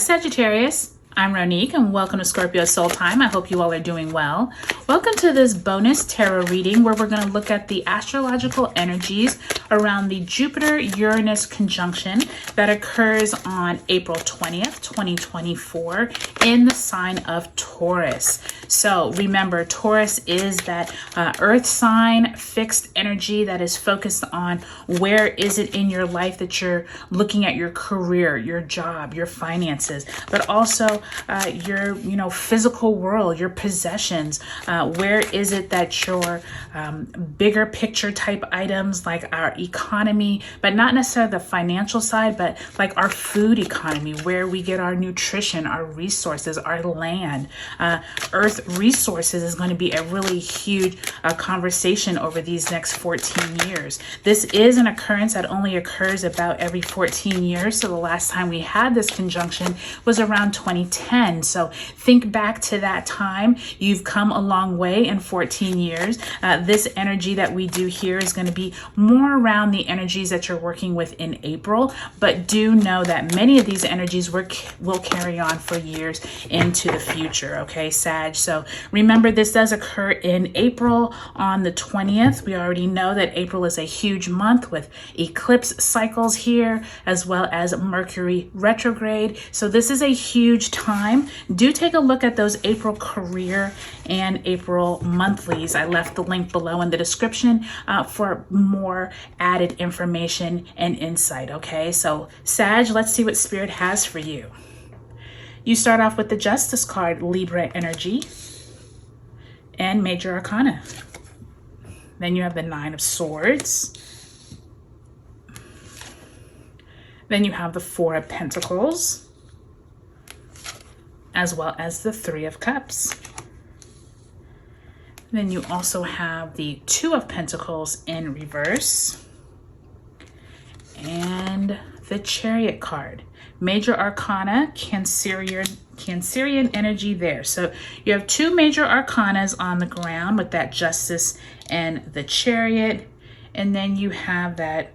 Sagittarius. I'm Ronique and welcome to Scorpio Soul Time. I hope you all are doing well. Welcome to this bonus tarot reading where we're going to look at the astrological energies around the Jupiter-Uranus conjunction that occurs on April 20th, 2024 in the sign of Taurus. So remember, Taurus is that earth sign, fixed energy that is focused on where is it in your life that you're looking at your career, your job, your finances, but also your physical world, your possessions. Where is it that your bigger picture type items like our economy, but not necessarily the financial side, but like our food economy, where we get our nutrition, our resources, our land, earth resources is going to be a really huge conversation over these next 14 years. This is an occurrence that only occurs about every 14 years. So the last time we had this conjunction was around 2010. So think back to that time. You've come a long way in 14 years. This energy that we do here is going to be more around the energies that you're working with in April, but do know that many of these energies will carry on for years into the future. Okay, Sag. So remember, this does occur in April on the 20th. We already know that April is a huge month with eclipse cycles here, as well as Mercury retrograde. So this is a huge time. Do take a look at those April career and April monthlies. I left the link below in the description for more added information and insight. Okay, so Sag, let's see what Spirit has for you. You start off with the Justice card, Libra energy, and Major Arcana. Then you have the Nine of Swords. Then you have the Four of Pentacles, as well as the Three of Cups. Then you also have the Two of Pentacles in reverse, and the Chariot card. Major Arcana, Cancerian energy there. So you have two major arcanas on the ground with that Justice and the Chariot. And then you have that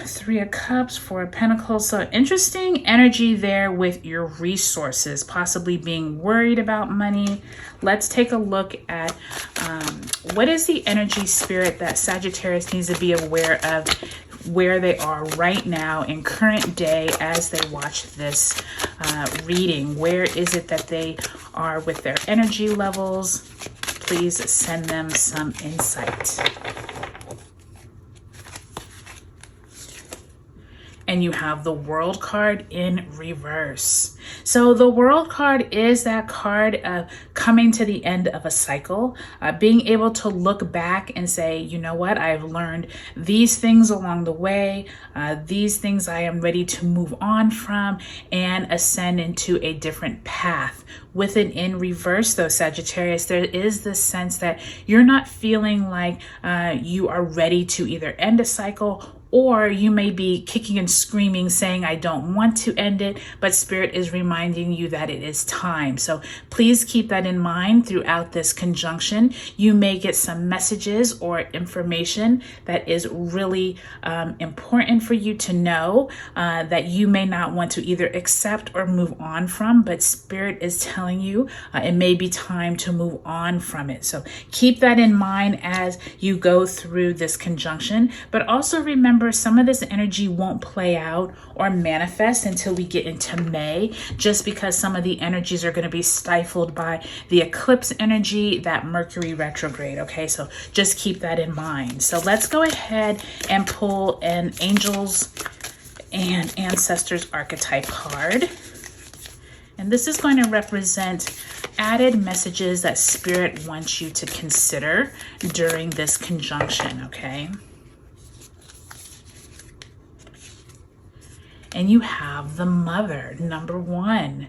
Three of Cups, Four of Pentacles. So interesting energy there with your resources, possibly being worried about money. Let's take a look at what is the energy, Spirit, that Sagittarius needs to be aware of, where they are right now in current day as they watch this reading. Where is it that they are with their energy levels? Please send them some insight. And you have the World card in reverse. So the World card is that card of coming to the end of a cycle, being able to look back and say, you know what, I've learned these things along the way, these things I am ready to move on from and ascend into a different path. With it in reverse though, Sagittarius, there is this sense that you're not feeling like you are ready to either end a cycle, or you may be kicking and screaming saying, I don't want to end it, but Spirit is reminding you that it is time. So please keep that in mind throughout this conjunction. You may get some messages or information that is really important for you to know that you may not want to either accept or move on from, but Spirit is telling you it may be time to move on from it. So keep that in mind as you go through this conjunction, but also remember, some of this energy won't play out or manifest until we get into May, just because some of the energies are going to be stifled by the eclipse energy, that Mercury retrograde. Okay, so just keep that in mind. So let's go ahead and pull an Angels and Ancestors archetype card. And this is going to represent added messages that Spirit wants you to consider during this conjunction, okay? And you have the Mother, number 1.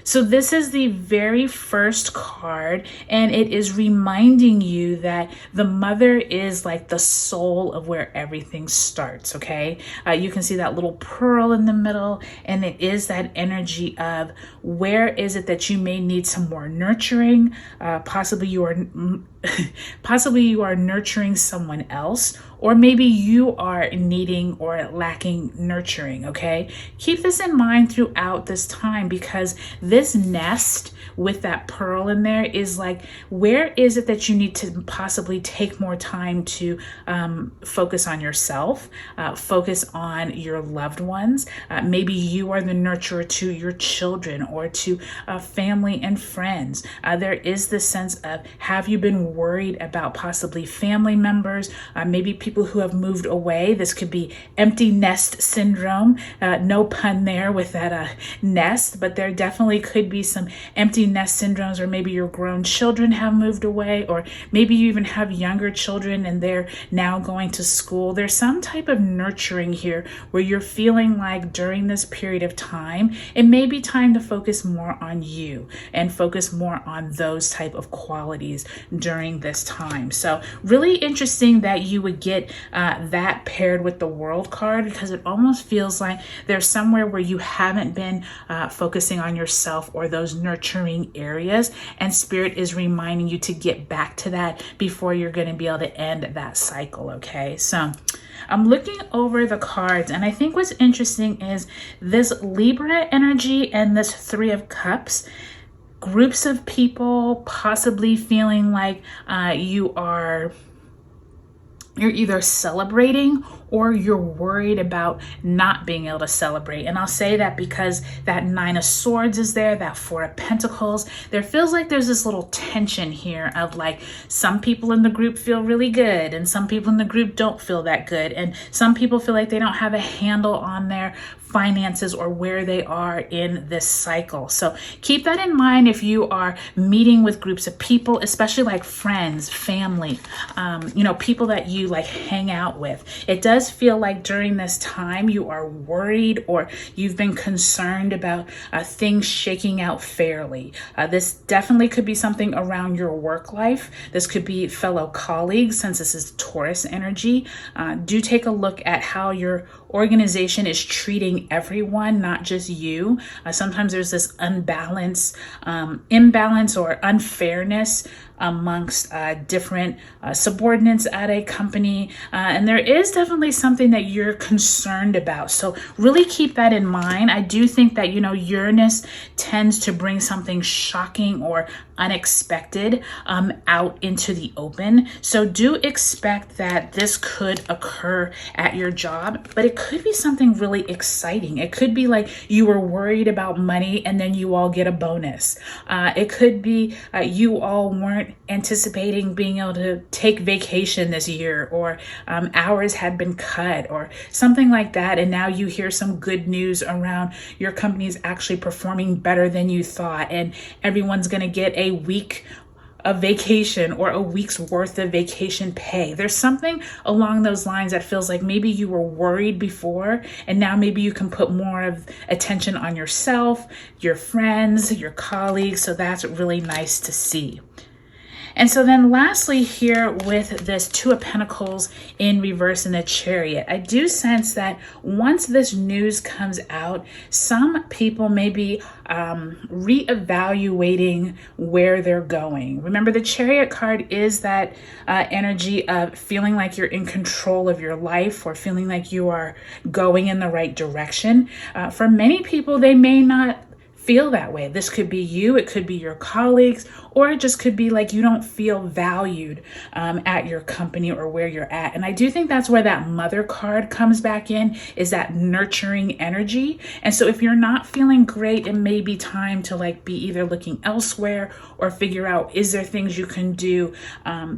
So this is the very first card, and it is reminding you that the Mother is like the soul of where everything starts, okay? You can see that little pearl in the middle, and it is that energy of where is it that you may need some more nurturing. Possibly you are nurturing someone else, or maybe you are needing or lacking nurturing, okay? Keep this in mind throughout this time, because this nest with that pearl in there is like, where is it that you need to possibly take more time to focus on yourself, focus on your loved ones. Maybe you are the nurturer to your children or to family and friends. There is this sense of, have you been worried about possibly family members, maybe people who have moved away? This could be empty nest syndrome. No pun there with that nest, but there definitely could be some empty nest syndromes, or maybe your grown children have moved away, or maybe you even have younger children and they're now going to school. There's some type of nurturing here where you're feeling like during this period of time, it may be time to focus more on you and focus more on those type of qualities during this time. So really interesting that you would get that paired with the World card, because it almost feels like there's somewhere where you haven't been focusing on yourself or those nurturing areas, and Spirit is reminding you to get back to that before you're going to be able to end that cycle. Okay, so I'm looking over the cards, and I think what's interesting is this Libra energy and this Three of Cups. Groups of people possibly feeling like you're either celebrating or you're worried about not being able to celebrate. And I'll say that because that Nine of Swords is there, that Four of Pentacles. There feels like there's this little tension here of like, some people in the group feel really good and some people in the group don't feel that good. And some people feel like they don't have a handle on their finances or where they are in this cycle. So keep that in mind if you are meeting with groups of people, especially like friends, family, people that you like hang out with. It does feel like during this time you are worried or you've been concerned about things shaking out fairly. This definitely could be something around your work life. This could be fellow colleagues, since this is Taurus energy. Do take a look at how your organization is treating everyone, not just you. Sometimes there's this imbalance or unfairness amongst different subordinates at a company. And there is definitely something that you're concerned about. So really keep that in mind. I do think that, Uranus tends to bring something shocking or unexpected out into the open. So do expect that this could occur at your job, but it could be something really exciting. It could be like you were worried about money and then you all get a bonus. It could be you all weren't anticipating being able to take vacation this year, or hours had been cut or something like that. And now you hear some good news around your company is actually performing better than you thought. And everyone's going to get a week of vacation or a week's worth of vacation pay. There's something along those lines that feels like maybe you were worried before, and now maybe you can put more of attention on yourself, your friends, your colleagues. So that's really nice to see. And so then lastly here with this Two of Pentacles in reverse in the Chariot, I do sense that once this news comes out, some people may be reevaluating where they're going. Remember, the Chariot card is that energy of feeling like you're in control of your life or feeling like you are going in the right direction. For many people, they may not feel that way. This could be you, it could be your colleagues, or it just could be like you don't feel valued at your company or where you're at. And I do think that's where that Mother card comes back in, is that nurturing energy. And so if you're not feeling great, it may be time to like be either looking elsewhere or figure out, is there things you can do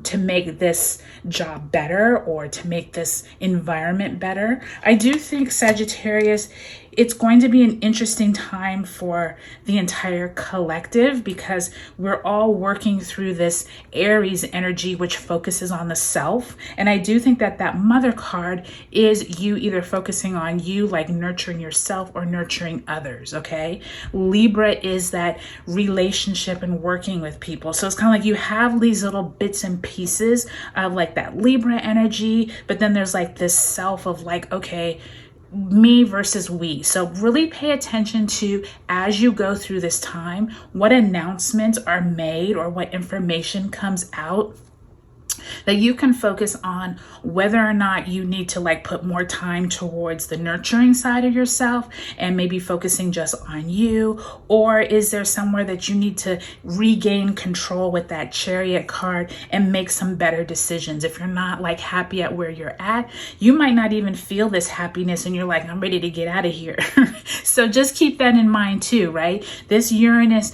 to make this job better or to make this environment better. I do think, Sagittarius, it's going to be an interesting time for the entire collective, because we're all working through this Aries energy, which focuses on the self. And I do think that that Mother card is you either focusing on you, like nurturing yourself, or nurturing others. Okay. Libra is that relationship and working with people. So it's kind of like you have these little bits and pieces of like that Libra energy, but then there's like this self of like, okay, me versus we. So really pay attention to, as you go through this time, what announcements are made or what information comes out that you can focus on whether or not you need to like put more time towards the nurturing side of yourself and maybe focusing just on you, or is there somewhere that you need to regain control with that Chariot card and make some better decisions. If you're not like happy at where you're at, you might not even feel this happiness and you're like, I'm ready to get out of here. So just keep that in mind too, right? This Uranus,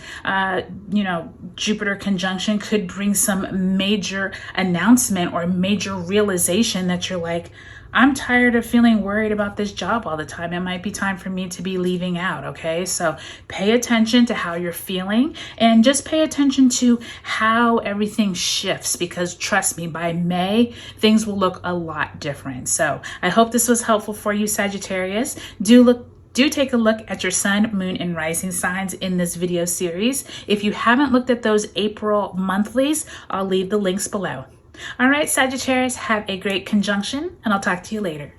Jupiter conjunction could bring some major announcement or major realization that you're like, I'm tired of feeling worried about this job all the time. It might be time for me to be leaving out. Okay. So pay attention to how you're feeling and just pay attention to how everything shifts, because trust me, by May, things will look a lot different. So I hope this was helpful for you, Sagittarius. Do take a look at your sun, moon, and rising signs in this video series. If you haven't looked at those April monthlies, I'll leave the links below. All right, Sagittarius, have a great conjunction, and I'll talk to you later.